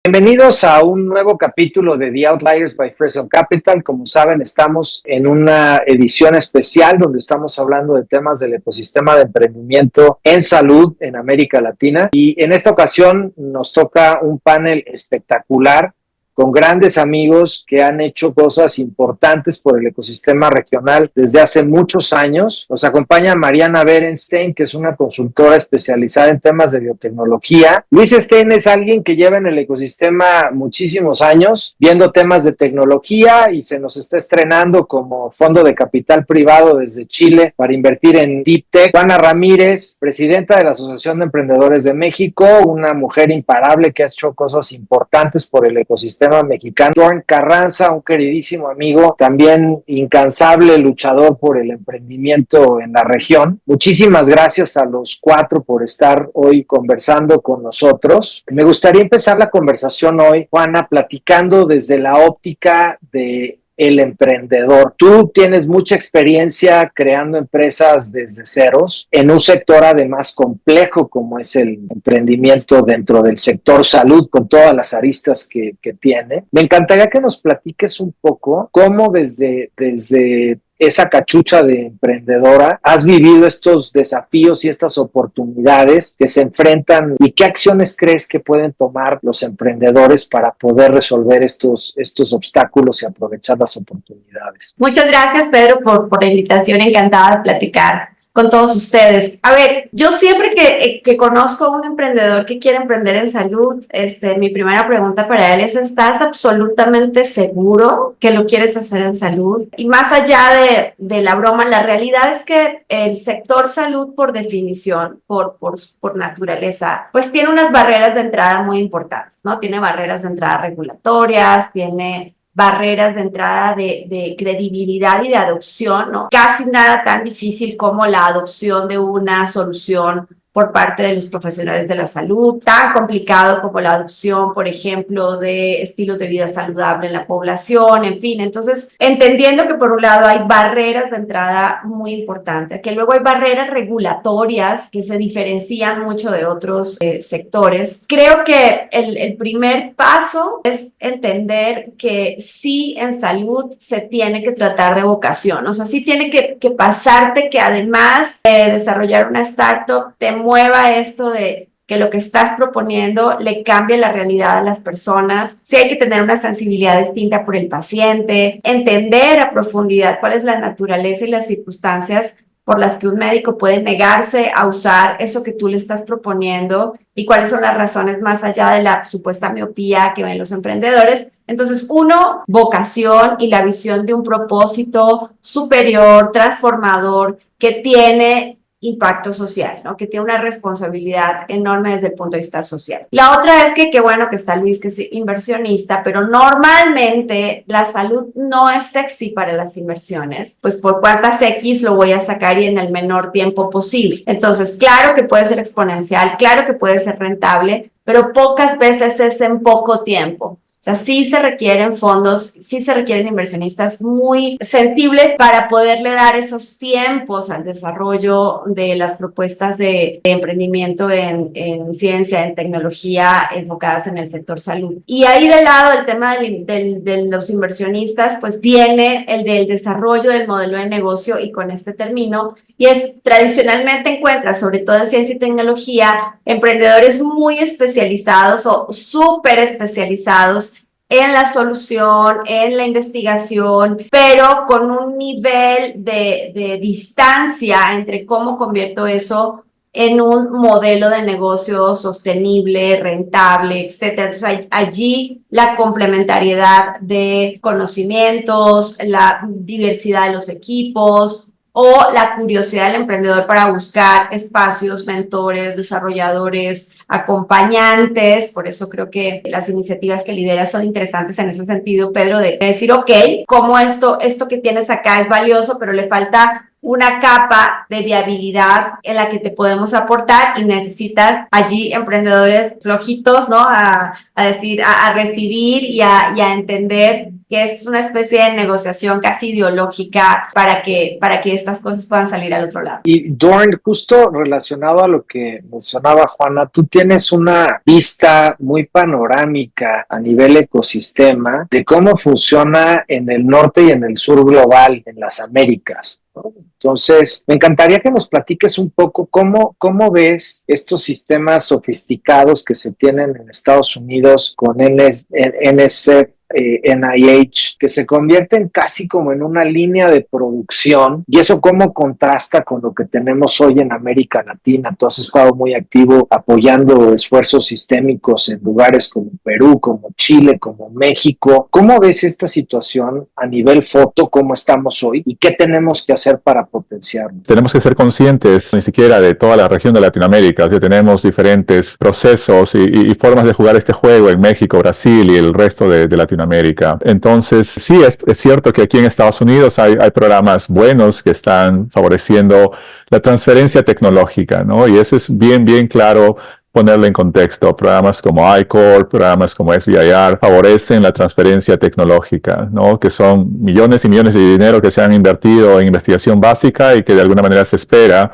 Bienvenidos a un nuevo capítulo de The Outliers by Fresno Capital. Como saben, estamos en una edición especial donde estamos hablando de temas del ecosistema de emprendimiento en salud en América Latina. Y en esta ocasión nos toca un panel espectacular con grandes amigos que han hecho cosas importantes por el ecosistema regional desde hace muchos años. Nos acompaña Mariana Berenstein, que es una consultora especializada en temas de biotecnología. Luis Stein es alguien que lleva en el ecosistema muchísimos años, viendo temas de tecnología y se nos está estrenando como fondo de capital privado desde Chile para invertir en Deep Tech. Juana Ramírez, presidenta de la Asociación de Emprendedores de México, una mujer imparable que ha hecho cosas importantes por el ecosistema mexicano. Dorn Carranza, un queridísimo amigo, también incansable luchador por el emprendimiento en la región. Muchísimas gracias a los cuatro por estar hoy conversando con nosotros. Me gustaría empezar la conversación hoy, Juana, platicando desde la óptica de el emprendedor. Tú tienes mucha experiencia creando empresas desde ceros en un sector además complejo como es el emprendimiento dentro del sector salud con todas las aristas que tiene. Me encantaría que nos platiques un poco cómo desde esa cachucha de emprendedora, has vivido estos desafíos y estas oportunidades que se enfrentan y qué acciones crees que pueden tomar los emprendedores para poder resolver estos obstáculos y aprovechar las oportunidades. Muchas gracias, Pedro, por la invitación. Encantada de platicar con todos ustedes. A ver, yo siempre que conozco a un emprendedor que quiere emprender en salud, mi primera pregunta para él es: ¿estás absolutamente seguro que lo quieres hacer en salud? Y más allá de la broma, la realidad es que el sector salud, por definición, por naturaleza, pues tiene unas barreras de entrada muy importantes, ¿no? Tiene barreras de entrada regulatorias, tiene barreras de entrada de credibilidad y de adopción, ¿no? Casi nada tan difícil como la adopción de una solución por parte de los profesionales de la salud, tan complicado como la adopción, por ejemplo, de estilos de vida saludable en la población, en fin. Entonces, entendiendo que por un lado hay barreras de entrada muy importantes, que luego hay barreras regulatorias que se diferencian mucho de otros sectores, creo que el primer paso es entender que sí, en salud se tiene que tratar de vocación, o sea, sí tiene que pasarte que además de desarrollar una startup, te mueva esto de que lo que estás proponiendo le cambie la realidad a las personas. Sí hay que tener una sensibilidad distinta por el paciente, entender a profundidad cuál es la naturaleza y las circunstancias por las que un médico puede negarse a usar eso que tú le estás proponiendo y cuáles son las razones más allá de la supuesta miopía que ven los emprendedores. Entonces, uno, vocación y la visión de un propósito superior, transformador, que tiene impacto social, ¿no? Que tiene una responsabilidad enorme desde el punto de vista social. La otra es que qué bueno que está Luis, que es inversionista, pero normalmente la salud no es sexy para las inversiones, pues por cuántas X lo voy a sacar y en el menor tiempo posible. Entonces, claro que puede ser exponencial, claro que puede ser rentable, pero pocas veces es en poco tiempo. O sea, sí se requieren fondos, sí se requieren inversionistas muy sensibles para poderle dar esos tiempos al desarrollo de las propuestas de emprendimiento en ciencia, en tecnología enfocadas en el sector salud. Y ahí de lado el tema de los inversionistas, pues viene el del desarrollo del modelo de negocio, y con este termino, y es tradicionalmente encuentras, sobre todo en ciencia y tecnología, emprendedores muy especializados o súper especializados en la solución, en la investigación, pero con un nivel de distancia entre cómo convierto eso en un modelo de negocio sostenible, rentable, etcétera. Entonces, allí la complementariedad de conocimientos, la diversidad de los equipos, o la curiosidad del emprendedor para buscar espacios, mentores, desarrolladores, acompañantes. Por eso creo que las iniciativas que lideras son interesantes en ese sentido, Pedro, de decir, ok, como esto que tienes acá es valioso, pero le falta una capa de viabilidad en la que te podemos aportar y necesitas allí emprendedores flojitos, ¿no? A decir, a recibir y a entender que es una especie de negociación casi ideológica para que estas cosas puedan salir al otro lado. Y Dorn, justo relacionado a lo que mencionaba Juana, tú tienes una vista muy panorámica a nivel ecosistema de cómo funciona en el norte y en el sur global, en las Américas, ¿no? Entonces, me encantaría que nos platiques un poco cómo ves estos sistemas sofisticados que se tienen en Estados Unidos con NSF, NIH, que se convierten casi como en una línea de producción, y eso cómo contrasta con lo que tenemos hoy en América Latina. Tú has estado muy activo apoyando esfuerzos sistémicos en lugares como Perú, como Chile, como México. ¿Cómo ves esta situación a nivel foto, cómo estamos hoy y qué tenemos que hacer para potenciarlo? Tenemos que ser conscientes ni siquiera de toda la región de Latinoamérica, que tenemos diferentes procesos y formas de jugar este juego en México, Brasil y el resto de Latinoamérica. Entonces, sí, es cierto que aquí en Estados Unidos hay programas buenos que están favoreciendo la transferencia tecnológica, ¿no? Y eso es bien claro ponerlo en contexto. Programas como I-Corps, programas como SBIR favorecen la transferencia tecnológica, ¿no? Que son millones y millones de dinero que se han invertido en investigación básica y que de alguna manera se espera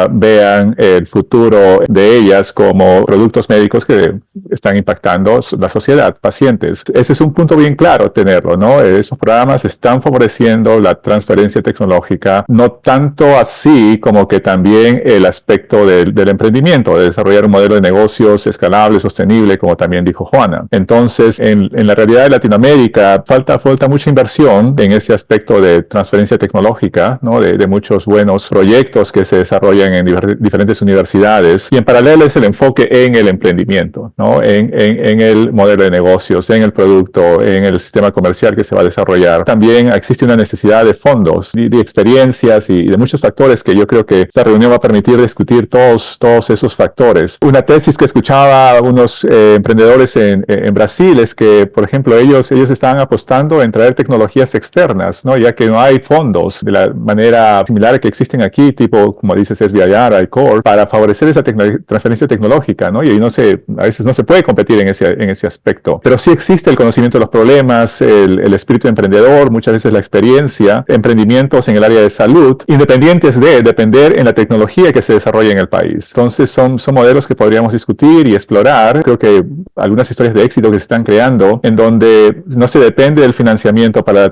vean el futuro de ellas como productos médicos que están impactando la sociedad, pacientes. Ese es un punto bien claro tenerlo, ¿no? Esos programas están favoreciendo la transferencia tecnológica, no tanto así como que también el aspecto del emprendimiento, de desarrollar un modelo de negocios escalable, sostenible, como también dijo Juana. Entonces, en la realidad de Latinoamérica, falta mucha inversión en ese aspecto de transferencia tecnológica, ¿no? De muchos buenos proyectos que se desarrollan en diferentes universidades, y en paralelo es el enfoque en el emprendimiento, ¿no? En el modelo de negocios, en el producto, en el sistema comercial que se va a desarrollar. También existe una necesidad de fondos, de experiencias y de muchos factores que yo creo que esta reunión va a permitir discutir todos esos factores. Una tesis que escuchaba a unos emprendedores en Brasil es que, por ejemplo, ellos estaban apostando en traer tecnologías externas, ¿no? Ya que no hay fondos de la manera similar que existen aquí, tipo, como dices, SBIR, I-Corps, para favorecer esa transferencia tecnológica, ¿no? Y ahí a veces no se puede competir en ese aspecto. Pero sí existe el conocimiento de los problemas, el espíritu emprendedor, muchas veces la experiencia, emprendimientos en el área de salud, independientes de depender en la tecnología que se desarrolla en el país. Entonces son modelos que podríamos discutir y explorar. Creo que algunas historias de éxito que se están creando en donde no se depende del financiamiento para la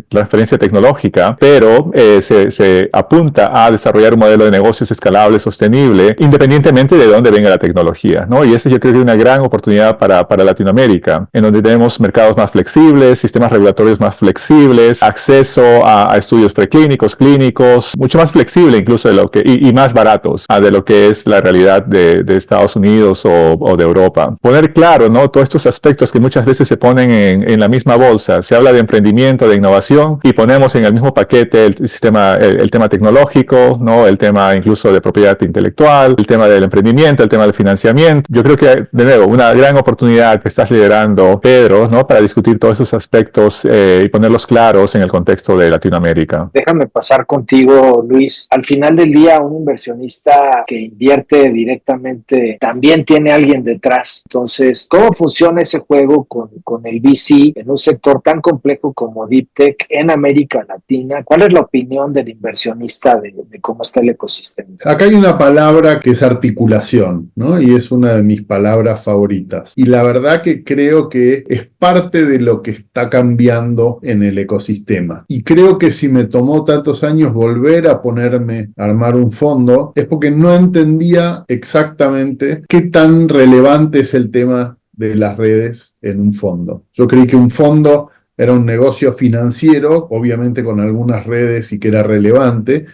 transferencia tecnológica, pero se apunta a desarrollar un modelo de negocios escalable, sostenible, independientemente de dónde venga la tecnología, ¿no? Y eso yo creo que es una gran oportunidad para Latinoamérica, en donde tenemos mercados más flexibles, sistemas regulatorios más flexibles, acceso a estudios preclínicos, clínicos, mucho más flexible incluso y más baratos de lo que es la realidad de Estados Unidos o de Europa. Poner claro, ¿no? Todos estos aspectos que muchas veces se ponen en la misma bolsa. Se habla de emprendimiento, de innovación, y ponemos en el mismo paquete el tema tecnológico, ¿no? El tema incluso de propiedad intelectual, el tema del emprendimiento, el tema del financiamiento. Yo creo que, de nuevo, una gran oportunidad que estás liderando, Pedro, ¿no? Para discutir todos esos aspectos y ponerlos claros en el contexto de Latinoamérica. Déjame pasar contigo, Luis. Al final del día, un inversionista que invierte directamente también tiene alguien detrás. Entonces, ¿cómo funciona ese juego con el VC en un sector tan complejo como Deep Tech en América Latina? ¿Cuál es la opinión del inversionista de cómo está el ecosistema? Acá hay una palabra que es articulación, ¿no? Y es una de mis palabras favoritas. Y la verdad que creo que es parte de lo que está cambiando en el ecosistema. Y creo que si me tomó tantos años volver a ponerme a armar un fondo, es porque no entendía exactamente qué tan relevante es el tema de las redes en un fondo. Yo creí que un fondo era un negocio financiero, obviamente con algunas redes y que era relevante,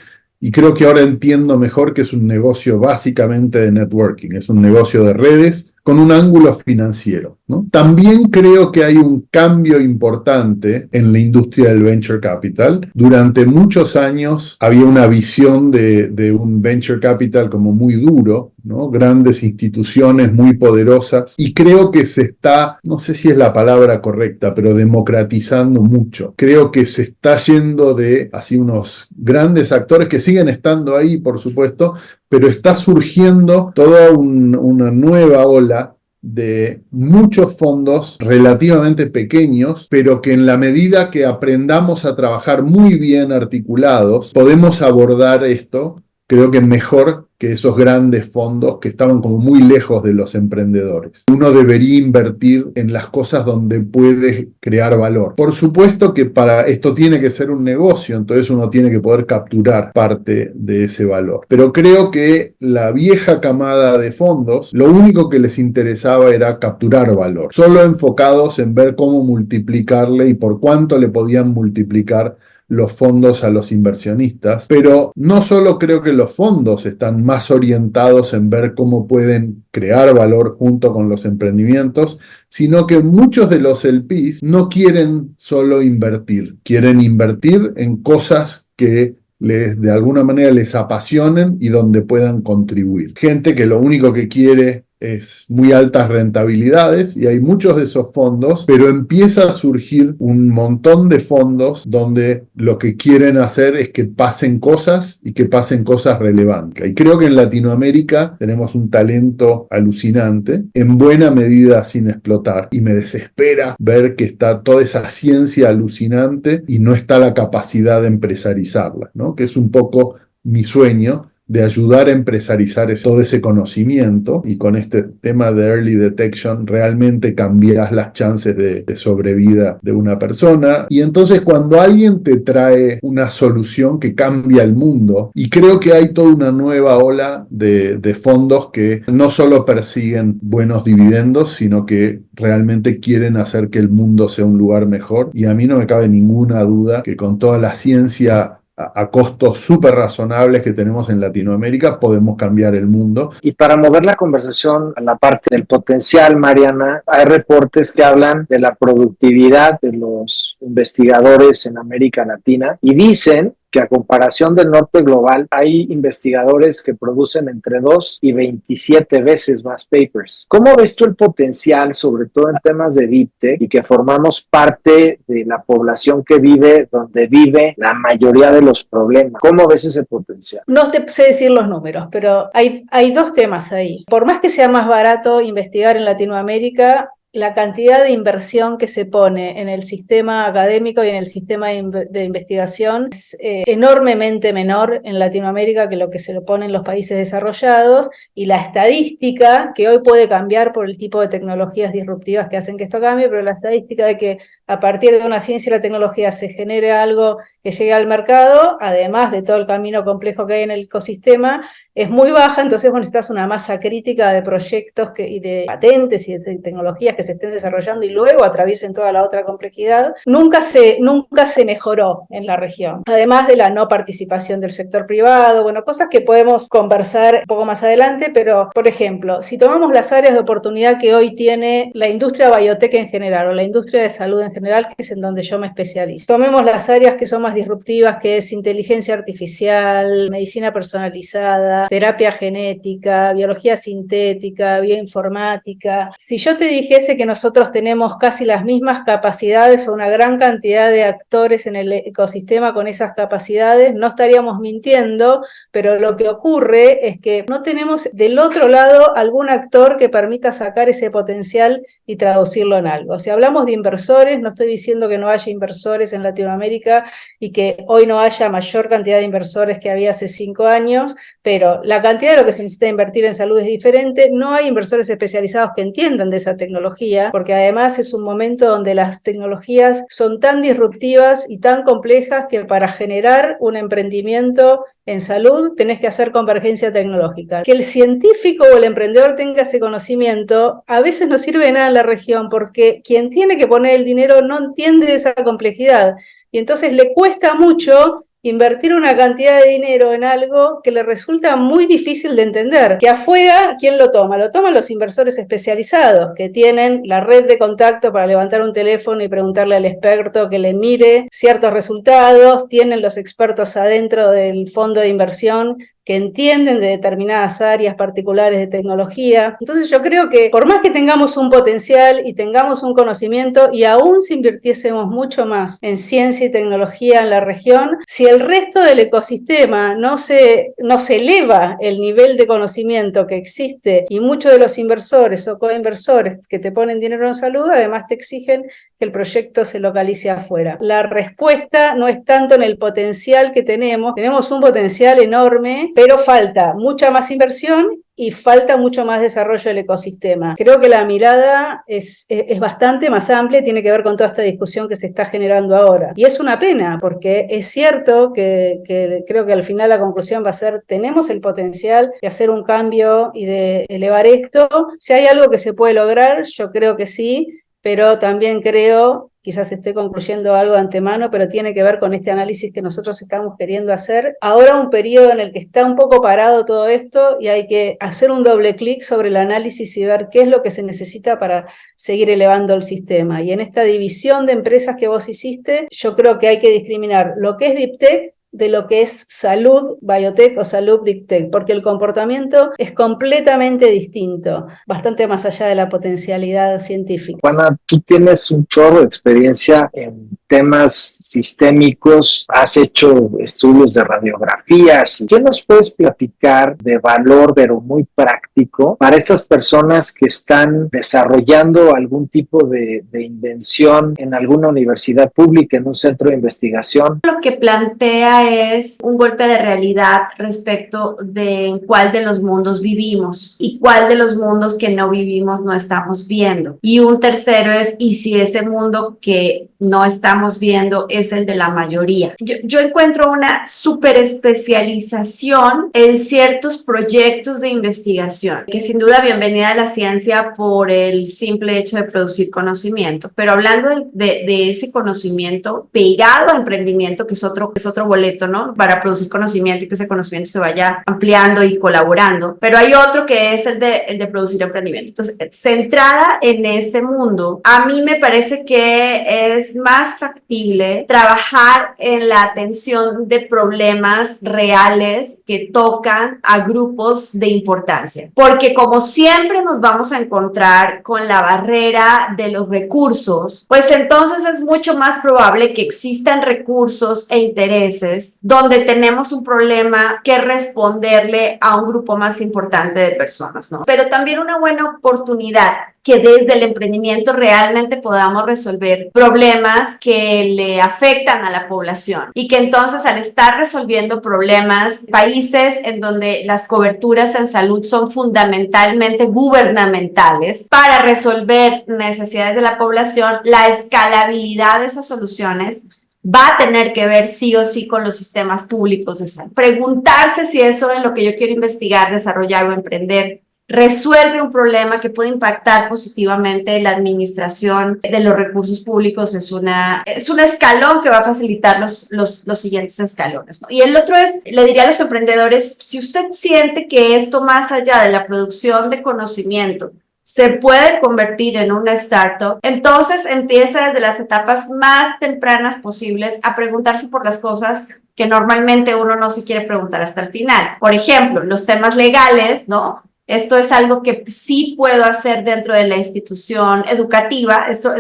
y creo que ahora entiendo mejor que es un negocio básicamente de networking, es un negocio de redes con un ángulo financiero, ¿no? También creo que hay un cambio importante en la industria del venture capital. Durante muchos años había una visión de un venture capital como muy duro, ¿no? Grandes instituciones muy poderosas, y creo que se está, no sé si es la palabra correcta, pero democratizando mucho. Creo que se está yendo de así unos grandes actores que siguen estando ahí, por supuesto, pero está surgiendo toda una nueva ola de muchos fondos relativamente pequeños, pero que en la medida que aprendamos a trabajar muy bien articulados, podemos abordar esto, creo que mejor que esos grandes fondos que estaban como muy lejos de los emprendedores. Uno debería invertir en las cosas donde puede crear valor. Por supuesto que para esto tiene que ser un negocio, entonces uno tiene que poder capturar parte de ese valor. Pero creo que la vieja camada de fondos, lo único que les interesaba era capturar valor, solo enfocados en ver cómo multiplicarle y por cuánto le podían multiplicar los fondos a los inversionistas, pero no solo creo que los fondos están más orientados en ver cómo pueden crear valor junto con los emprendimientos, sino que muchos de los LPs no quieren solo invertir, quieren invertir en cosas que de alguna manera les apasionen y donde puedan contribuir. Gente que lo único que quiere es muy altas rentabilidades, y hay muchos de esos fondos, pero empieza a surgir un montón de fondos donde lo que quieren hacer es que pasen cosas y que pasen cosas relevantes. Y creo que en Latinoamérica tenemos un talento alucinante, en buena medida sin explotar, y me desespera ver que está toda esa ciencia alucinante y no está la capacidad de empresarizarla, ¿no? Que es un poco mi sueño, de ayudar a empresarizar todo ese conocimiento, y con este tema de early detection realmente cambias las chances de sobrevida de una persona. Y entonces cuando alguien te trae una solución que cambia el mundo, y creo que hay toda una nueva ola de fondos que no solo persiguen buenos dividendos, sino que realmente quieren hacer que el mundo sea un lugar mejor, y a mí no me cabe ninguna duda que con toda la ciencia a costos súper razonables que tenemos en Latinoamérica, podemos cambiar el mundo. Y para mover la conversación a la parte del potencial, Mariana, hay reportes que hablan de la productividad de los investigadores en América Latina y dicen que a comparación del norte global hay investigadores que producen entre 2 y 27 veces más papers. ¿Cómo ves tú el potencial, sobre todo en temas de Deep Tech, y que formamos parte de la población que vive donde vive la mayoría de los problemas? ¿Cómo ves ese potencial? No te sé decir los números, pero hay dos temas ahí. Por más que sea más barato investigar en Latinoamérica, la cantidad de inversión que se pone en el sistema académico y en el sistema de investigación es enormemente menor en Latinoamérica que lo que se lo pone en los países desarrollados, y la estadística, que hoy puede cambiar por el tipo de tecnologías disruptivas que hacen que esto cambie, pero la estadística de que a partir de una ciencia y la tecnología se genere algo que llegue al mercado, además de todo el camino complejo que hay en el ecosistema, es muy baja. Entonces vos necesitas una masa crítica de proyectos y de patentes y de tecnologías que se estén desarrollando y luego atraviesen toda la otra complejidad. Nunca se mejoró en la región, además de la no participación del sector privado, bueno, cosas que podemos conversar un poco más adelante, pero por ejemplo, si tomamos las áreas de oportunidad que hoy tiene la industria biotech en general o la industria de salud en general, que es en donde yo me especializo, tomemos las áreas que son más disruptivas, que es inteligencia artificial, medicina personalizada, terapia genética, biología sintética, bioinformática. Si yo te dijese que nosotros tenemos casi las mismas capacidades o una gran cantidad de actores en el ecosistema con esas capacidades, no estaríamos mintiendo, pero lo que ocurre es que no tenemos del otro lado algún actor que permita sacar ese potencial y traducirlo en algo. Si hablamos de inversores, no estoy diciendo que no haya inversores en Latinoamérica y que hoy no haya mayor cantidad de inversores que había hace 5 años, pero la cantidad de lo que se necesita invertir en salud es diferente. No hay inversores especializados que entiendan de esa tecnología, porque además es un momento donde las tecnologías son tan disruptivas y tan complejas que para generar un emprendimiento en salud tenés que hacer convergencia tecnológica. Que el científico o el emprendedor tenga ese conocimiento a veces no sirve de nada en la región, porque quien tiene que poner el dinero no entiende esa complejidad. Y entonces le cuesta mucho invertir una cantidad de dinero en algo que le resulta muy difícil de entender. Que afuera, ¿quién lo toma? Lo toman los inversores especializados, que tienen la red de contacto para levantar un teléfono y preguntarle al experto que le mire ciertos resultados, tienen los expertos adentro del fondo de inversión que entienden de determinadas áreas particulares de tecnología. Entonces yo creo que por más que tengamos un potencial y tengamos un conocimiento, y aún si invirtiésemos mucho más en ciencia y tecnología en la región, si el resto del ecosistema no se eleva el nivel de conocimiento que existe, y muchos de los inversores o coinversores que te ponen dinero en salud, además te exigen que el proyecto se localice afuera. La respuesta no es tanto en el potencial que tenemos un potencial enorme, pero falta mucha más inversión y falta mucho más desarrollo del ecosistema. Creo que la mirada es bastante más amplia y tiene que ver con toda esta discusión que se está generando ahora. Y es una pena, porque es cierto que creo que al final la conclusión va a ser: tenemos el potencial de hacer un cambio y de elevar esto. Si hay algo que se puede lograr, yo creo que sí, pero también creo, quizás estoy concluyendo algo de antemano, pero tiene que ver con este análisis que nosotros estamos queriendo hacer. Ahora un periodo en el que está un poco parado todo esto y hay que hacer un doble clic sobre el análisis y ver qué es lo que se necesita para seguir elevando el sistema. Y en esta división de empresas que vos hiciste, yo creo que hay que discriminar lo que es Deep Tech de lo que es salud biotech o salud deep tech, porque el comportamiento es completamente distinto, bastante más allá de la potencialidad científica. Juana, tú tienes un chorro de experiencia en temas sistémicos, has hecho estudios de radiografías. ¿Qué nos puedes platicar de valor, pero muy práctico, para estas personas que están desarrollando algún tipo de invención en alguna universidad pública, en un centro de investigación? Lo que plantea es un golpe de realidad respecto de en cuál de los mundos vivimos y cuál de los mundos que no vivimos no estamos viendo. Y un tercero es, ¿y si ese mundo que no estamos viendo es el de la mayoría? Yo encuentro una super especialización en ciertos proyectos de investigación, que sin duda bienvenida a la ciencia por el simple hecho de producir conocimiento, pero hablando de ese conocimiento pegado a emprendimiento, que es otro boleto, ¿no? Para producir conocimiento y que ese conocimiento se vaya ampliando y colaborando, pero hay otro que es el de producir emprendimiento. Entonces, centrada en ese mundo, a mí me parece que es más factible trabajar en la atención de problemas reales que tocan a grupos de importancia, porque como siempre nos vamos a encontrar con la barrera de los recursos, pues entonces es mucho más probable que existan recursos e intereses donde tenemos un problema que responderle a un grupo más importante de personas, ¿no? Pero también una buena oportunidad que desde el emprendimiento realmente podamos resolver problemas que le afectan a la población y que entonces, al estar resolviendo problemas, países en donde las coberturas en salud son fundamentalmente gubernamentales para resolver necesidades de la población, la escalabilidad de esas soluciones va a tener que ver sí o sí con los sistemas públicos de salud. Preguntarse si eso es lo que yo quiero investigar, desarrollar o emprender resuelve un problema que puede impactar positivamente la administración de los recursos públicos, es un escalón que va a facilitar los siguientes escalones, ¿no? Y el otro es, le diría a los emprendedores, si usted siente que esto, más allá de la producción de conocimiento, se puede convertir en una startup, entonces empieza desde las etapas más tempranas posibles a preguntarse por las cosas que normalmente uno no se quiere preguntar hasta el final. Por ejemplo, los temas legales, ¿no? Esto es algo que sí puedo hacer dentro de la institución educativa, esto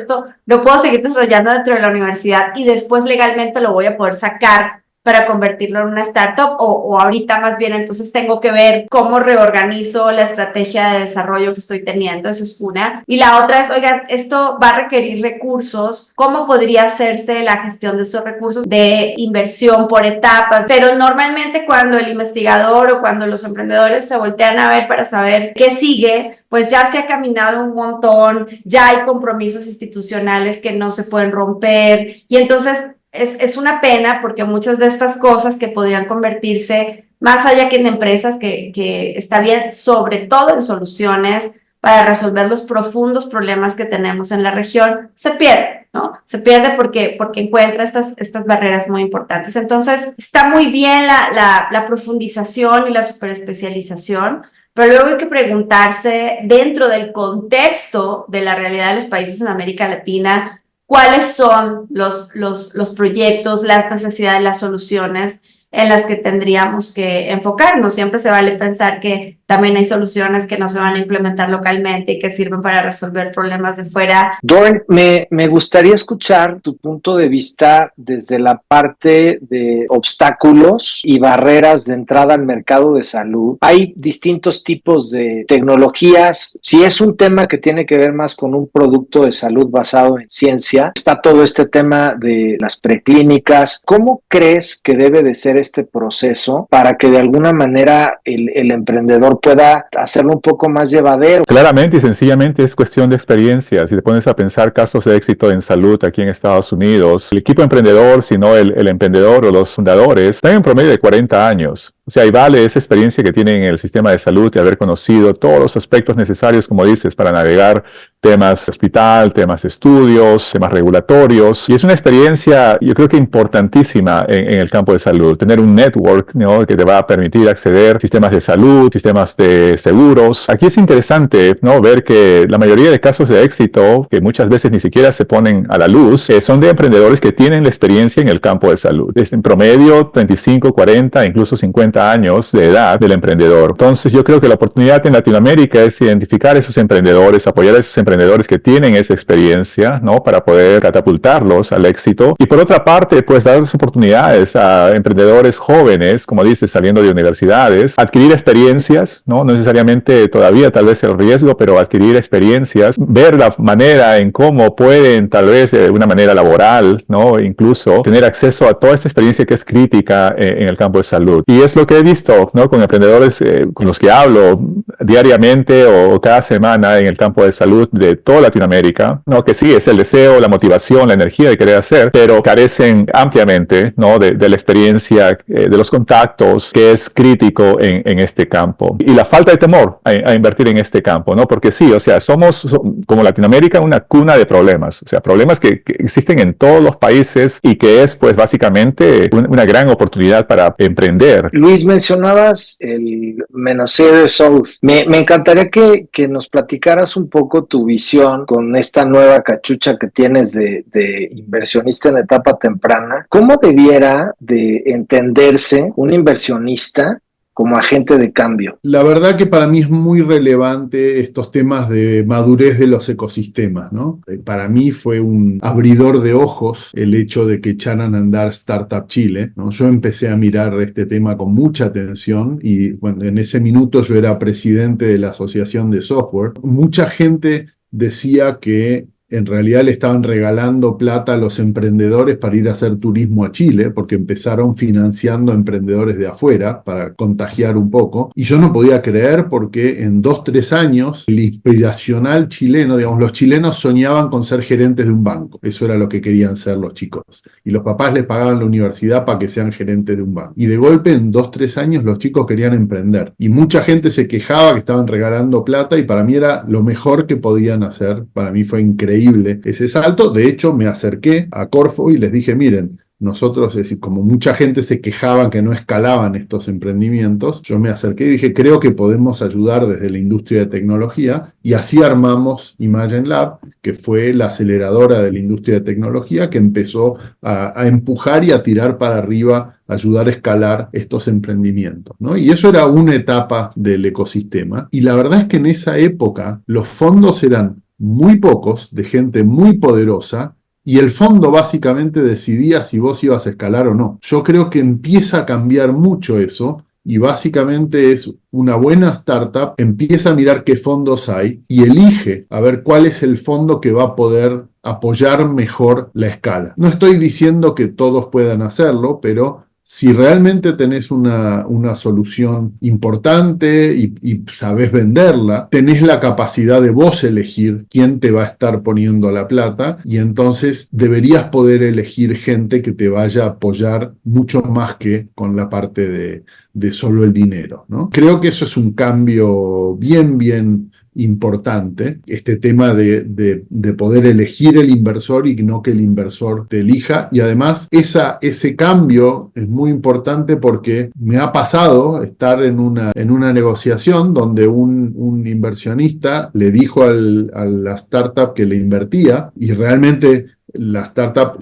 lo puedo seguir desarrollando dentro de la universidad y después legalmente lo voy a poder sacar para convertirlo en una startup o ahorita más bien entonces tengo que ver cómo reorganizo la estrategia de desarrollo que estoy teniendo. Esa es una. Y la otra es, oigan, esto va a requerir recursos, ¿cómo podría hacerse la gestión de esos recursos de inversión por etapas? Pero normalmente cuando el investigador o cuando los emprendedores se voltean a ver para saber qué sigue, pues ya se ha caminado un montón, ya hay compromisos institucionales que no se pueden romper y entonces es una pena porque muchas de estas cosas que podrían convertirse, más allá que en empresas que está bien, sobre todo en soluciones para resolver los profundos problemas que tenemos en la región, se pierde, ¿no? Se pierde porque encuentra estas barreras muy importantes. Entonces, está muy bien la profundización y la superespecialización, pero luego hay que preguntarse, dentro del contexto de la realidad de los países en América Latina, cuáles son los proyectos, las necesidades, las soluciones en las que tendríamos que enfocarnos. Siempre se vale pensar que también hay soluciones que no se van a implementar localmente y que sirven para resolver problemas de fuera. Doran, me gustaría escuchar tu punto de vista desde la parte de obstáculos y barreras de entrada al mercado de salud. Hay distintos tipos de tecnologías. Si es un tema que tiene que ver más con un producto de salud basado en ciencia, está todo este tema de las preclínicas. ¿Cómo crees que debe de ser este proceso para que de alguna manera el emprendedor pueda hacerlo un poco más llevadero? Claramente y sencillamente es cuestión de experiencia. Si te pones a pensar casos de éxito en salud aquí en Estados Unidos, el equipo emprendedor, sino el emprendedor o los fundadores, están en promedio de 40 años. O sea, y vale esa experiencia que tienen en el sistema de salud y haber conocido todos los aspectos necesarios, como dices, para navegar temas de hospital, temas de estudios, temas regulatorios. Y es una experiencia, yo creo que importantísima en el campo de salud. Tener un network, ¿no?, que te va a permitir acceder a sistemas de salud, sistemas de seguros. Aquí es interesante, ¿no?, ver que la mayoría de casos de éxito, que muchas veces ni siquiera se ponen a la luz, son de emprendedores que tienen la experiencia en el campo de salud. Es en promedio 35, 40, incluso 50 años de edad del emprendedor. Entonces yo creo que la oportunidad en Latinoamérica es identificar esos emprendedores, apoyar a esos emprendedores que tienen esa experiencia, ¿no?, para poder catapultarlos al éxito. Y por otra parte, pues dar las oportunidades a emprendedores jóvenes, como dices, saliendo de universidades, adquirir experiencias, no necesariamente todavía tal vez el riesgo, pero adquirir experiencias, ver la manera en cómo pueden tal vez de una manera laboral, ¿no?, incluso tener acceso a toda esta experiencia que es crítica en el campo de salud. Y es lo que he visto, ¿no?, con emprendedores con los que hablo diariamente o cada semana en el campo de salud de toda Latinoamérica, ¿no?, que sí es el deseo, la motivación, la energía de querer hacer, pero carecen ampliamente, ¿no?, de la experiencia, de los contactos, que es crítico en este campo. Y la falta de temor a invertir en este campo, ¿no? Porque sí, o sea, somos como Latinoamérica una cuna de problemas, o sea, problemas que existen en todos los países y que es pues básicamente una gran oportunidad para emprender. Luis, mencionabas el Menacere South. Me encantaría que nos platicaras un poco tu visión con esta nueva cachucha que tienes de inversionista en etapa temprana. ¿Cómo debiera de entenderse un inversionista como agente de cambio? La verdad que para mí es muy relevante estos temas de madurez de los ecosistemas, ¿no? Para mí fue un abridor de ojos el hecho de que echaran a andar Startup Chile, ¿no? Yo empecé a mirar este tema con mucha atención y bueno, en ese minuto yo era presidente de la Asociación de Software. Mucha gente decía que en realidad le estaban regalando plata a los emprendedores para ir a hacer turismo a Chile, porque empezaron financiando emprendedores de afuera para contagiar un poco. Y yo no podía creer porque en 2-3 años el inspiracional chileno, digamos, los chilenos soñaban con ser gerentes de un banco. Eso era lo que querían ser los chicos. Y los papás les pagaban la universidad para que sean gerentes de un banco. Y de golpe en 2-3 años los chicos querían emprender. Y mucha gente se quejaba que estaban regalando plata y para mí era lo mejor que podían hacer. Para mí fue increíble ese salto. De hecho, me acerqué a Corfo y les dije, miren, nosotros, es decir, como mucha gente se quejaba que no escalaban estos emprendimientos, yo me acerqué y dije, creo que podemos ayudar desde la industria de tecnología, y así armamos Imagine Lab, que fue la aceleradora de la industria de tecnología que empezó a empujar y a tirar para arriba, ayudar a escalar estos emprendimientos, ¿no? Y eso era una etapa del ecosistema, y la verdad es que en esa época los fondos eran muy pocos, de gente muy poderosa, y el fondo básicamente decidía si vos ibas a escalar o no. Yo creo que empieza a cambiar mucho eso, y básicamente es una buena startup, empieza a mirar qué fondos hay y elige a ver cuál es el fondo que va a poder apoyar mejor la escala. No estoy diciendo que todos puedan hacerlo, pero si realmente tenés una solución importante y sabés venderla, tenés la capacidad de vos elegir quién te va a estar poniendo la plata, y entonces deberías poder elegir gente que te vaya a apoyar mucho más que con la parte de solo el dinero, ¿no? Creo que eso es un cambio bien importante, este tema de poder elegir el inversor y no que el inversor te elija. Y además ese cambio es muy importante porque me ha pasado estar en una negociación donde un inversionista le dijo a la startup que le invertía y realmente la startup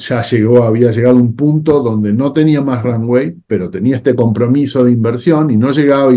había llegado a un punto donde no tenía más runway, pero tenía este compromiso de inversión y no llegaba,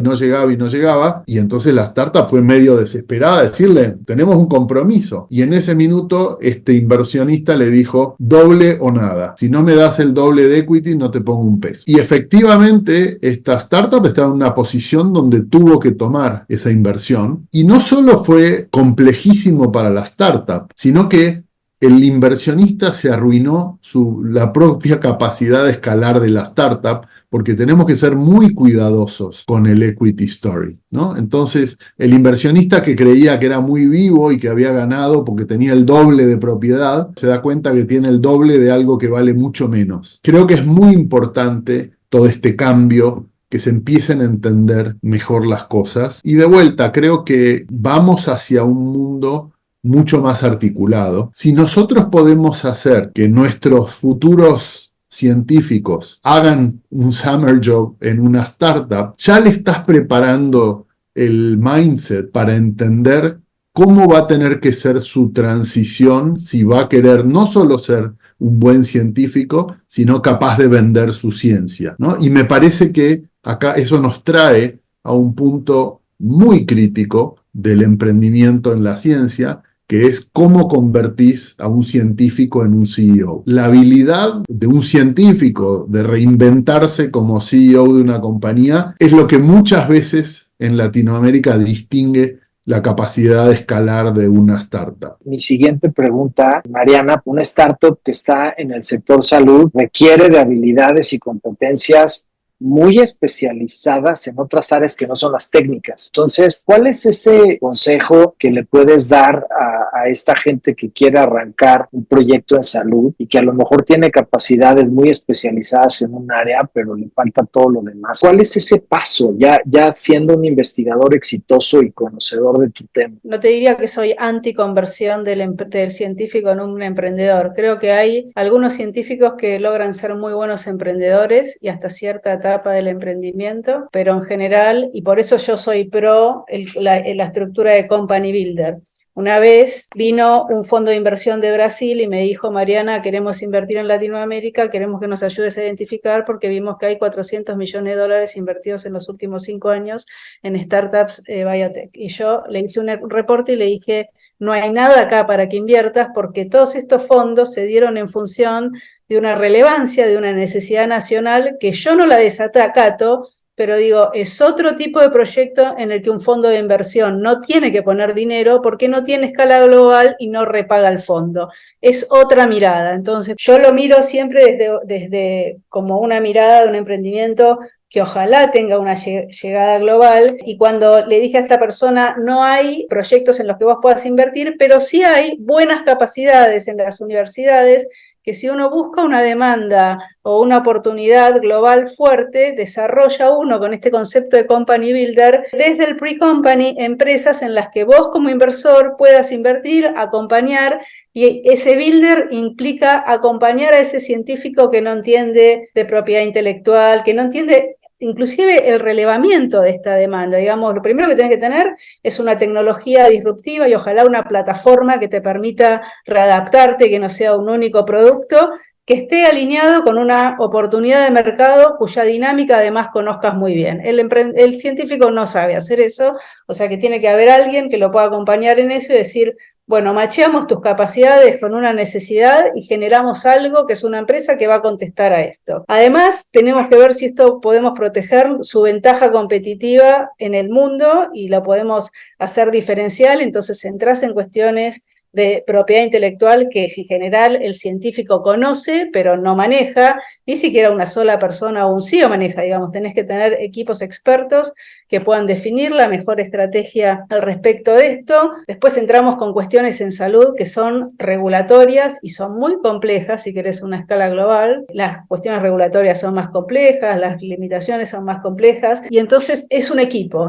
y entonces la startup fue medio desesperada a decirle, tenemos un compromiso, y en ese minuto este inversionista le dijo, doble o nada, si no me das el doble de equity no te pongo un peso. Y efectivamente esta startup estaba en una posición donde tuvo que tomar esa inversión, y no solo fue complejísimo para la startup, sino que el inversionista se arruinó la propia capacidad de escalar de la startup, porque tenemos que ser muy cuidadosos con el equity story, ¿no? Entonces, el inversionista que creía que era muy vivo y que había ganado porque tenía el doble de propiedad, se da cuenta que tiene el doble de algo que vale mucho menos. Creo que es muy importante todo este cambio, que se empiecen a entender mejor las cosas. Y de vuelta, creo que vamos hacia un mundo mucho más articulado. Si nosotros podemos hacer que nuestros futuros científicos hagan un summer job en una startup, ya le estás preparando el mindset para entender cómo va a tener que ser su transición si va a querer no solo ser un buen científico, sino capaz de vender su ciencia, ¿no? Y me parece que acá eso nos trae a un punto muy crítico del emprendimiento en la ciencia, que es cómo convertís a un científico en un CEO. La habilidad de un científico de reinventarse como CEO de una compañía es lo que muchas veces en Latinoamérica distingue la capacidad de escalar de una startup. Mi siguiente pregunta, Mariana, una startup que está en el sector salud requiere de habilidades y competencias muy especializadas en otras áreas que no son las técnicas. Entonces, ¿cuál es ese consejo que le puedes dar a esta gente que quiere arrancar un proyecto en salud y que a lo mejor tiene capacidades muy especializadas en un área, pero le falta todo lo demás? ¿Cuál es ese paso ya siendo un investigador exitoso y conocedor de tu tema? No te diría que soy anticonversión del científico en un emprendedor. Creo que hay algunos científicos que logran ser muy buenos emprendedores y hasta cierta etapa del emprendimiento, pero en general, y por eso yo soy pro la estructura de company builder. Una vez vino un fondo de inversión de Brasil y me dijo, Mariana, queremos invertir en Latinoamérica, queremos que nos ayudes a identificar porque vimos que hay $400 millones invertidos en los últimos 5 años en startups biotech. Y yo le hice un reporte y le dije, no hay nada acá para que inviertas porque todos estos fondos se dieron en función de una relevancia, de una necesidad nacional que yo no la desacato, pero digo, es otro tipo de proyecto en el que un fondo de inversión no tiene que poner dinero porque no tiene escala global y no repaga el fondo. Es otra mirada. Entonces, yo lo miro siempre desde como una mirada de un emprendimiento que ojalá tenga una llegada global, y cuando le dije a esta persona, no hay proyectos en los que vos puedas invertir, pero sí hay buenas capacidades en las universidades, que si uno busca una demanda o una oportunidad global fuerte, desarrolla uno con este concepto de company builder, desde el pre-company, empresas en las que vos como inversor puedas invertir, acompañar, y ese builder implica acompañar a ese científico que no entiende de propiedad intelectual, que no entiende inclusive el relevamiento de esta demanda. Digamos, lo primero que tenés que tener es una tecnología disruptiva y ojalá una plataforma que te permita readaptarte, que no sea un único producto, que esté alineado con una oportunidad de mercado cuya dinámica además conozcas muy bien. El científico no sabe hacer eso, o sea que tiene que haber alguien que lo pueda acompañar en eso y decir, bueno, macheamos tus capacidades con una necesidad y generamos algo que es una empresa que va a contestar a esto. Además, tenemos que ver si esto podemos proteger su ventaja competitiva en el mundo y la podemos hacer diferencial, entonces entras en cuestiones de propiedad intelectual que en general el científico conoce, pero no maneja, ni siquiera una sola persona o un CEO maneja, digamos, tenés que tener equipos expertos que puedan definir la mejor estrategia al respecto de esto. Después entramos con cuestiones en salud que son regulatorias y son muy complejas, si querés una escala global. Las cuestiones regulatorias son más complejas, las limitaciones son más complejas, y entonces ¿es un equipo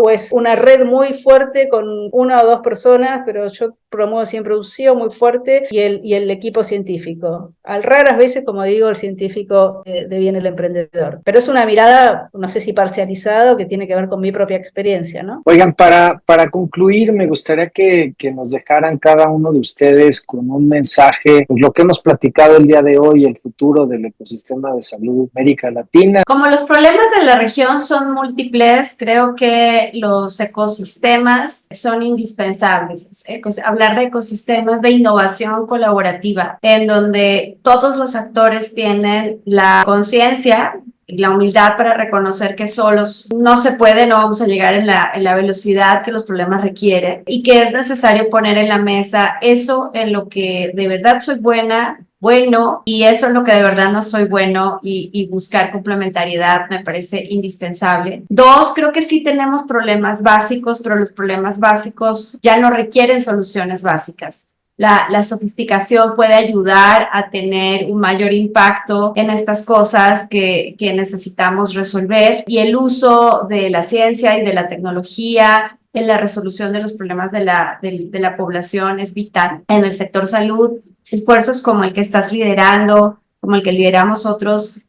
o es una red muy fuerte con una o dos personas? Pero yo promuevo siempre un CEO muy fuerte y el equipo científico. Al raras veces, como digo, el científico deviene el emprendedor. Pero es una mirada, no sé si parcializada, que tiene que ver con mi propia experiencia, ¿no? Oigan, para concluir, me gustaría que nos dejaran cada uno de ustedes con un mensaje, pues lo que hemos platicado el día de hoy, el futuro del ecosistema de salud en América Latina. Como los problemas de la región son múltiples, creo que los ecosistemas son indispensables. Hablar de ecosistemas de innovación colaborativa, en donde todos los actores tienen la conciencia y la humildad para reconocer que solos no se puede, no vamos a llegar en la velocidad que los problemas requieren, y que es necesario poner en la mesa eso en lo que de verdad soy bueno, y eso es lo que de verdad no soy bueno, y buscar complementariedad me parece indispensable. Dos, creo que sí tenemos problemas básicos, pero los problemas básicos ya no requieren soluciones básicas. La sofisticación puede ayudar a tener un mayor impacto en estas cosas que necesitamos resolver, y el uso de la ciencia y de la tecnología en la resolución de los problemas de la población es vital. En el sector salud, esfuerzos como el que estás liderando, como el que lideramos otros,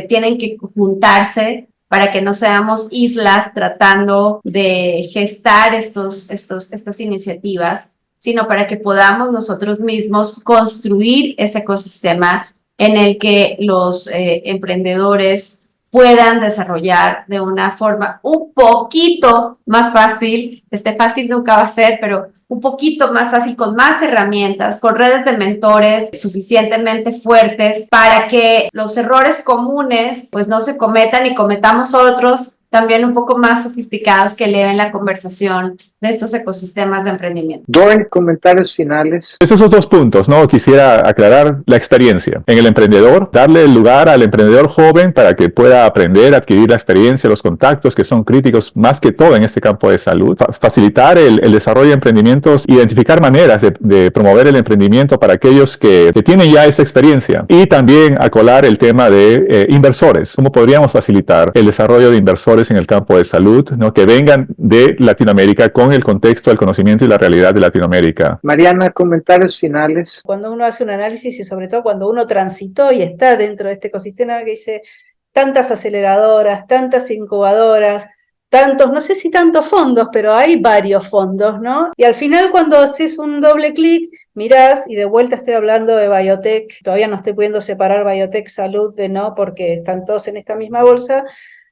tienen que juntarse para que no seamos islas tratando de gestar estas iniciativas, sino para que podamos nosotros mismos construir ese ecosistema en el que los emprendedores puedan desarrollar de una forma un poquito más fácil. Fácil nunca va a ser, pero un poquito más fácil, con más herramientas, con redes de mentores suficientemente fuertes para que los errores comunes pues no se cometan, y cometamos otros también un poco más sofisticados que eleven la conversación de estos ecosistemas de emprendimiento. Doren, comentarios finales. Esos son dos puntos, ¿no? Quisiera aclarar la experiencia en el emprendedor, darle el lugar al emprendedor joven para que pueda aprender, adquirir la experiencia, los contactos que son críticos más que todo en este campo de salud, facilitar el desarrollo de emprendimientos, identificar maneras de promover el emprendimiento para aquellos que tienen ya esa experiencia, y también acolar el tema de inversores. ¿Cómo podríamos facilitar el desarrollo de inversores en el campo de salud, ¿no? Que vengan de Latinoamérica con el contexto, el conocimiento y la realidad de Latinoamérica? Mariana, comentarios finales. Cuando uno hace un análisis, y sobre todo cuando uno transitó y está dentro de este ecosistema, que dice tantas aceleradoras, tantas incubadoras, tantos, no sé si tantos fondos, pero hay varios fondos, ¿no? Y al final, cuando haces un doble clic, mirás, y de vuelta estoy hablando de biotech, todavía no estoy pudiendo separar biotech, salud de no, porque están todos en esta misma bolsa.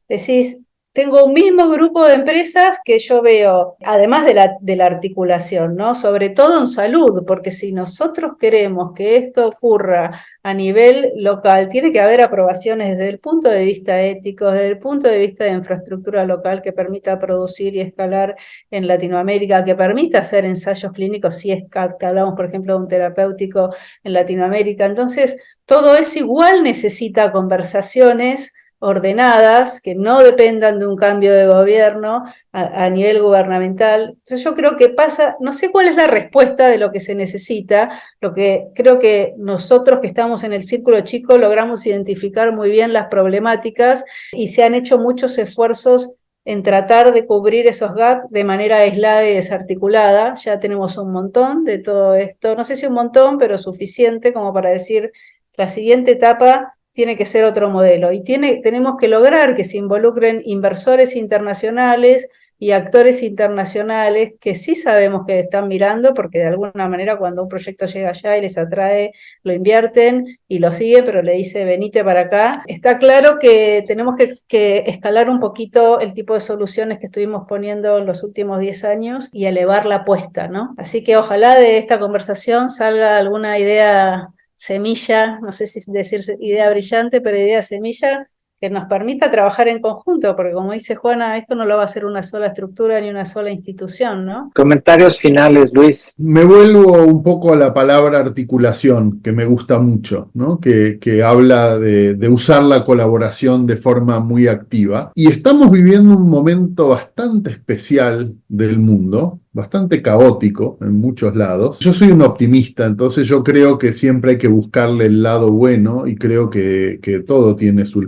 Decís, tengo un mismo grupo de empresas que yo veo, además de la articulación, ¿no? Sobre todo en salud, porque si nosotros queremos que esto ocurra a nivel local, tiene que haber aprobaciones desde el punto de vista ético, desde el punto de vista de infraestructura local que permita producir y escalar en Latinoamérica, que permita hacer ensayos clínicos, si es que hablamos, por ejemplo, de un terapéutico en Latinoamérica. Entonces, todo eso igual necesita conversaciones ordenadas, que no dependan de un cambio de gobierno a nivel gubernamental. Entonces yo creo que pasa, no sé cuál es la respuesta de lo que se necesita, lo que creo que nosotros que estamos en el círculo chico logramos identificar muy bien las problemáticas, y se han hecho muchos esfuerzos en tratar de cubrir esos gaps de manera aislada y desarticulada. Ya tenemos un montón de todo esto, no sé si un montón, pero suficiente como para decir, la siguiente etapa tiene que ser otro modelo, y tenemos que lograr que se involucren inversores internacionales y actores internacionales que sí sabemos que están mirando, porque de alguna manera cuando un proyecto llega allá y les atrae, lo invierten y lo siguen, pero le dice venite para acá. Está claro que tenemos que escalar un poquito el tipo de soluciones que estuvimos poniendo en los últimos 10 años y elevar la apuesta, ¿no? Así que ojalá de esta conversación salga alguna idea semilla, no sé si decir idea brillante, pero idea semilla, que nos permita trabajar en conjunto, porque como dice Juana, esto no lo va a hacer una sola estructura ni una sola institución, ¿no? Comentarios finales, Luis. Me vuelvo un poco a la palabra articulación, que me gusta mucho, ¿no? Que habla de usar la colaboración de forma muy activa. Y estamos viviendo un momento bastante especial del mundo, bastante caótico en muchos lados. Yo soy un optimista, entonces yo creo que siempre hay que buscarle el lado bueno y creo que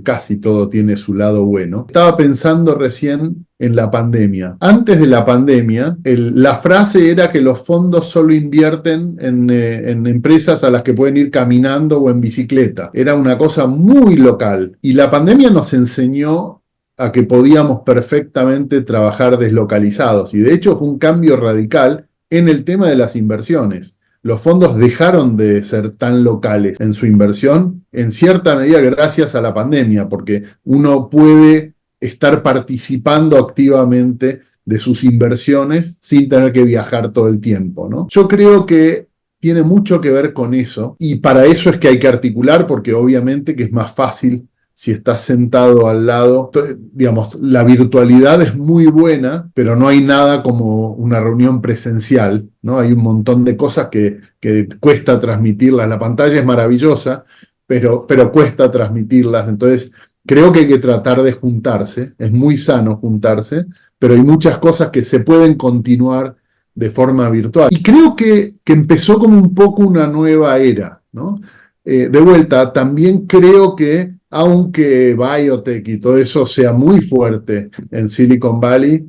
casi todo tiene su lado bueno. Estaba pensando recién en la pandemia. Antes de la pandemia, la frase era que los fondos solo invierten en empresas a las que pueden ir caminando o en bicicleta. Era una cosa muy local. Y la pandemia nos enseñó a que podíamos perfectamente trabajar deslocalizados. Y de hecho fue un cambio radical en el tema de las inversiones. Los fondos dejaron de ser tan locales en su inversión, en cierta medida gracias a la pandemia, porque uno puede estar participando activamente de sus inversiones sin tener que viajar todo el tiempo, ¿no? Yo creo que tiene mucho que ver con eso y para eso es que hay que articular, porque obviamente que es más fácil si estás sentado al lado. Digamos, la virtualidad es muy buena, pero no hay nada como una reunión presencial, ¿no? Hay un montón de cosas que cuesta transmitirlas. La pantalla es maravillosa, pero cuesta transmitirlas. Entonces, creo que hay que tratar de juntarse. Es muy sano juntarse, pero hay muchas cosas que se pueden continuar de forma virtual. Y creo que empezó como un poco una nueva era, ¿no? De vuelta, también creo que aunque biotech y todo eso sea muy fuerte en Silicon Valley,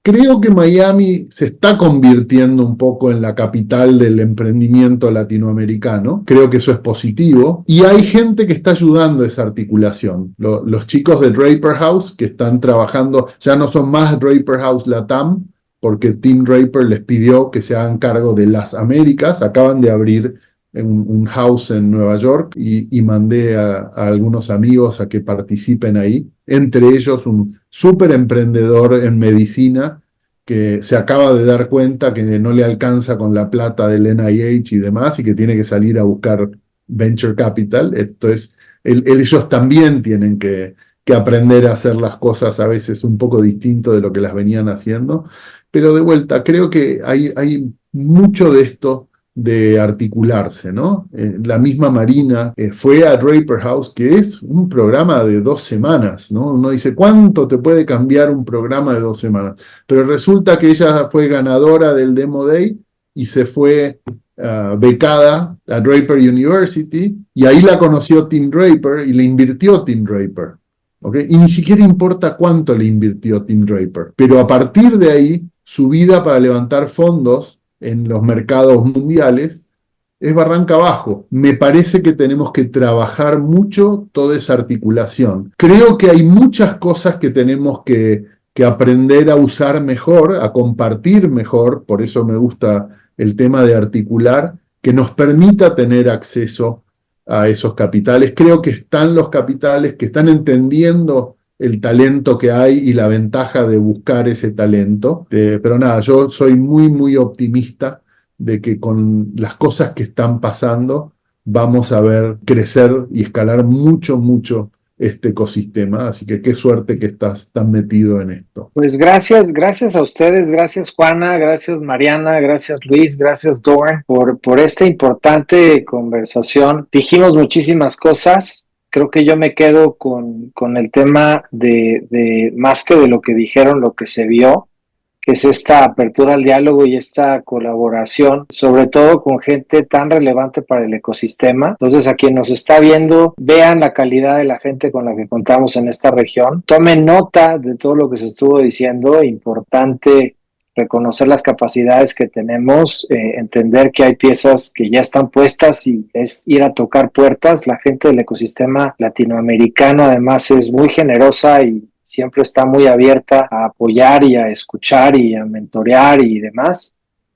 creo que Miami se está convirtiendo un poco en la capital del emprendimiento latinoamericano. Creo que eso es positivo. Y hay gente que está ayudando a esa articulación. Los chicos de Draper House que están trabajando, ya no son más Draper House Latam, porque Tim Draper les pidió que se hagan cargo de las Américas. Acaban de abrir un house en Nueva York y mandé a algunos amigos a que participen ahí, entre ellos un súper emprendedor en medicina que se acaba de dar cuenta que no le alcanza con la plata del NIH y demás y que tiene que salir a buscar venture capital. Entonces, ellos también tienen que aprender a hacer las cosas a veces un poco distinto de lo que las venían haciendo. Pero de vuelta, creo que hay mucho de esto de articularse, ¿no? La misma Marina fue a Draper House, que es un programa de 2 semanas, ¿no? Uno dice, ¿cuánto te puede cambiar un programa de 2 semanas? Pero resulta que ella fue ganadora del Demo Day y se fue becada a Draper University y ahí la conoció Tim Draper y le invirtió Tim Draper, ¿ok? Y ni siquiera importa cuánto le invirtió Tim Draper, pero a partir de ahí, su vida para levantar fondos en los mercados mundiales es barranca abajo. Me parece que tenemos que trabajar mucho toda esa articulación. Creo que hay muchas cosas que tenemos que aprender a usar mejor, a compartir mejor, por eso me gusta el tema de articular, que nos permita tener acceso a esos capitales. Creo que están los capitales que están entendiendo el talento que hay y la ventaja de buscar ese talento. Pero nada, yo soy muy, muy optimista de que con las cosas que están pasando vamos a ver crecer y escalar mucho, mucho este ecosistema. Así que qué suerte que estás tan metido en esto. Pues gracias a ustedes, gracias Juana, gracias Mariana, gracias Luis, gracias Doran por esta importante conversación. Dijimos muchísimas cosas. Creo que yo me quedo con el tema de más que de lo que dijeron, lo que se vio, que es esta apertura al diálogo y esta colaboración, sobre todo con gente tan relevante para el ecosistema. Entonces, a quien nos está viendo, vean la calidad de la gente con la que contamos en esta región. Tomen nota de todo lo que se estuvo diciendo, importante reconocer las capacidades que tenemos, entender que hay piezas que ya están puestas y es ir a tocar puertas. La gente del ecosistema latinoamericano además es muy generosa y siempre está muy abierta a apoyar y a escuchar y a mentorear y demás.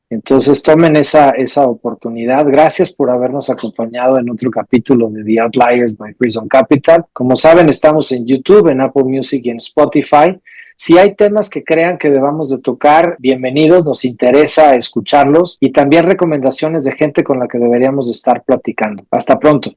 Entonces tomen esa oportunidad. Gracias por habernos acompañado en otro capítulo de The Outliers by Prison Capital. Como saben, estamos en YouTube, en Apple Music y en Spotify. Si hay temas que crean que debamos de tocar, bienvenidos, nos interesa escucharlos y también recomendaciones de gente con la que deberíamos estar platicando. Hasta pronto.